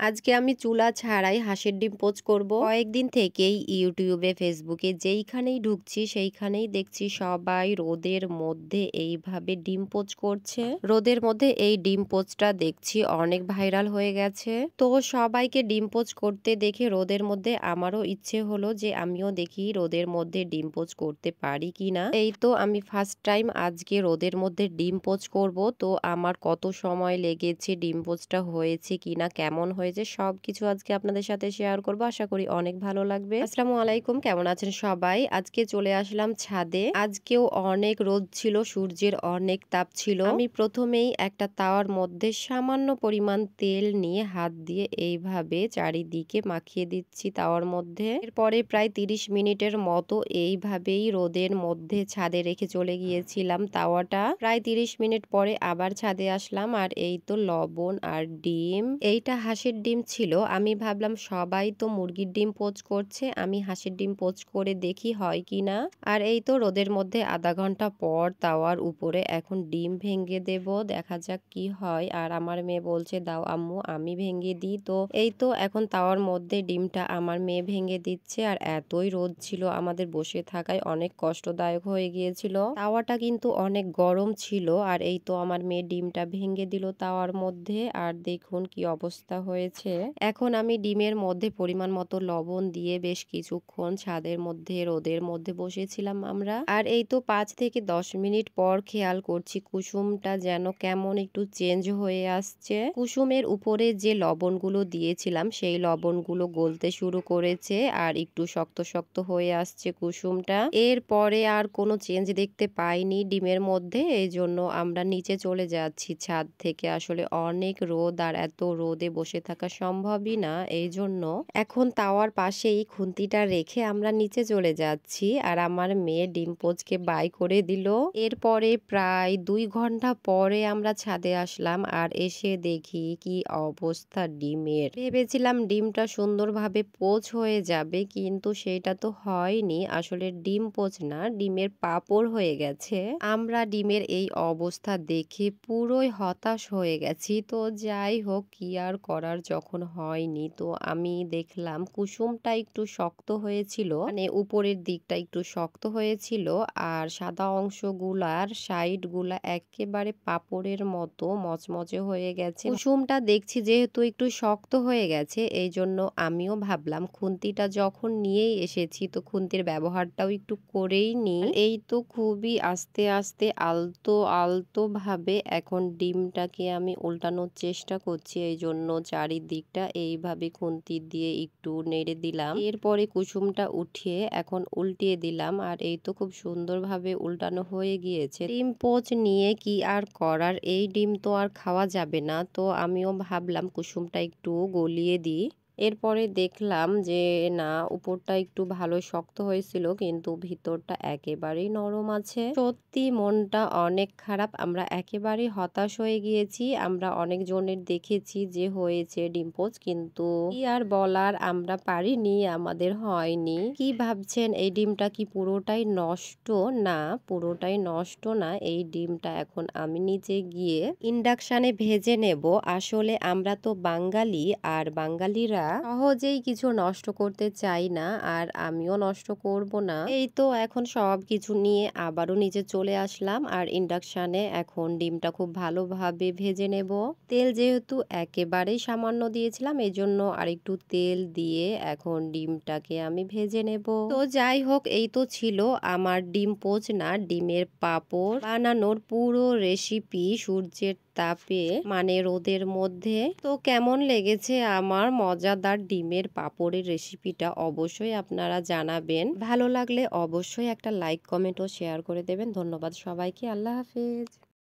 আজকে আমি চুলা ছাড়াই হাঁসের ডিম পোচ করব। কয়েকদিন থেকেই ইউটিউবে ফেসবুকে যেইখানেই ঢুকছি সেইখানেই দেখছি সবাই রোদের মধ্যে এইভাবে ডিম পোচ করছে। রোদের মধ্যে এই ডিম পোচটা দেখছি অনেক ভাইরাল হয়ে গেছে। তো সবাইকে ডিম পোচ করতে দেখে রোদের মধ্যে আমারও ইচ্ছে হলো যে আমিও দেখি রোদের মধ্যে ডিম পোচ করতে পারি কিনা। এই তো আমি ফার্স্ট টাইম আজকে রোদের মধ্যে ডিম পোচ করব। তো আমার কত সময় লেগেছে, ডিম পোচটা হয়েছে কিনা, কেমন হয়েছে সবকিছু আজকে আপনাদের সাথে শেয়ার করব। আশা করি অনেক ভালো লাগবে। আসসালামু আলাইকুম, কেমন আছেন সবাই? আজকে চলে আসলাম ছাদে। আজকেও অনেক রোদ ছিল, সূর্যের অনেক তাপ ছিল। আমি প্রথমেই একটা তাওয়ার মধ্যে সামান্য পরিমাণ তেল নিয়ে হাত দিয়ে এইভাবে চারিদিকে মাখিয়ে দিচ্ছি তাওয়ার মধ্যে। এরপরে প্রায় 30 মিনিটের মতো এইভাবেই রোদের মধ্যে ছাদে রেখে চলে গিয়েছিলাম তাওয়াটা। প্রায় 30 মিনিট পরে আবার ছাদে আসলাম আর এই তো লবণ আর ডিম। এইটা হাঁসের ডিম ছিল। আমি ভাবলাম সবাই তো মুরগির ডিম পোচ করছে, আমি হাঁসের ডিম পোচ করে দেখি হয় কিনা। আর এই তো রোদের মধ্যে আধা ঘন্টা পর তাওয়ার উপরে এখন ডিম ভেঙে দেব, দেখা যাক কি হয়। আর আমার মেয়ে বলছে দাও আম্মু আমি ভেঙে দিই। তো এই তো এখন তাওয়ার মধ্যে ডিমটা আমার মেয়ে ভেঙে দিচ্ছে। আর এতই রোদ ছিল, আমাদের বসে থাকায় অনেক কষ্টদায়ক হয়ে গিয়েছিল। তাওয়াটা কিন্তু অনেক গরম ছিল। আর এই তো আমার মেয়ে ডিমটা ভেঙে দিল তাওয়ার মধ্যে। আর দেখুন কি অবস্থা হয়েছে। এখন আমি ডিমের মধ্যে পরিমাণ মতো লবণ দিয়ে বেশ কিছুক্ষণ ছাদের মধ্যে রোদের মধ্যে বসেছিলাম আমরা। আর এই তো 5 থেকে 10 মিনিট পর খেয়াল করছি কুসুমটা যেন কেমন একটু চেঞ্জ হয়ে আসছে। কুসুমের উপরে যে লবণগুলো দিয়েছিলাম সেই লবণগুলো গলতে শুরু করেছে আর একটু শক্ত শক্ত হয়ে আসছে কুসুমটা। এরপরে আর কোনো চেঞ্জ দেখতে পাইনি ডিমের মধ্যে, এই জন্য আমরা নিচে চলে যাচ্ছি ছাদ থেকে। আসলে অনেক রোদ আর এত রোদে বসে থাকা সম্ভবই না, এই জন্য এখন তাওয়ার পাশেই খুন্তিটা রেখে আমরা নিচে চলে যাচ্ছি। আর আমার মেয়ে ডিম পোচকে বাই করে দিল। এরপরে প্রায় 2 ঘন্টা পরে আমরা ছাদে আসলাম আর এসে দেখি কি অবস্থা ডিমের। ভেবেছিলাম ডিমটা সুন্দরভাবে পোচ হয়ে যাবে, কিন্তু সেটা তো হয়নি। আসলে ডিম পোচ না, ডিমের পাপড় হয়ে গেছে। আমরা ডিমের এই অবস্থা দেখে পুরোই হতাশ হয়ে গেছি। তো যাই হোক, কি আর করার, যখন হয়নি। তো আমি দেখলাম কুসুমটা একটু শক্ত হয়েছিল, মানে উপরের দিকটা একটু শক্ত হয়েছিল আর সাদা অংশগুলার সাইড গুলা একেবারে পাপড়ের মতো মচমচে হয়ে গেছে। কুসুমটা দেখছি যেহেতু একটু শক্ত হয়ে গেছে, এই জন্য আমিও ভাবলাম খুন্তিটা যখন নিয়েই এসেছি তো খুন্তির ব্যবহারটাও একটু করেই নি। এই তো খুবই আস্তে আস্তে আলতো আলতো ভাবে এখন ডিমটাকে আমি উল্টানোর চেষ্টা করছি। এই জন্য চারিদিকটা এইভাবে খুন্তি দিয়ে একটু নেড়ে দিলাম। এরপরে কুসুমটা উঠিয়ে এখন উল্টিয়ে দিলাম। আর এই তো খুব সুন্দরভাবে উল্টানো হয়ে গিয়েছে। ডিম পোচ নিয়ে কি আর করার, এই ডিম তো আর খাওয়া যাবে না। তো আমিও ভাবলাম কুসুমটা একটু গলিয়ে দিই। এরপরে দেখলাম যে না, উপরটা একটু ভালো শক্ত হয়েছিল কিন্তু ভিতরটা একেবারেই নরম আছে। সত্যি মনটা অনেক খারাপ, আমরা একেবারেই হতাশ হয়ে গিয়েছি। আমরা অনেক জনের দেখেছি যে হয়েছে ডিম পোচ, কিন্তু কি আর বলার, আমরা পারিনি, আমাদের হয়নি। কি ভাবছেন এই ডিমটা কি পুরোটাই নষ্ট? না, পুরোটাই নষ্ট না। এই ডিমটা এখন আমি নিচে গিয়ে ইন্ডাকশানে ভেজে নেব। আসলে আমরা তো বাঙালি আর বাঙালিরা সহজেই কিছু নষ্ট করতে চাই না, আর আমিও নষ্ট করব না। এই তো এখন সবকিছু নিয়ে আবারও নিচে চলে আসলাম আর ইন্ডাকশানে এখন ডিমটা খুব ভালোভাবে ভেজে নেব। তেল যেহেতু একেবারেই সামান্য দিয়েছিলাম, এই জন্য আর একটু তেল দিয়ে এখন ডিমটাকে আমি ভেজে নেব। তো যাই হোক, এই তো ছিল আমার ডিম পোচ না ডিমের পাপড় বানানোর পুরো রেসিপি সূর্যের তাপে, মানে রোদের মধ্যে। তো কেমন লেগেছে আমার মজাদার ডিমের পাপড়ের রেসিপিটা অবশ্যই আপনারা জানাবেন। ভালো লাগলে অবশ্যই একটা লাইক, কমেন্ট ও শেয়ার করে দেবেন। ধন্যবাদ সবাইকে, আল্লাহ হাফেজ।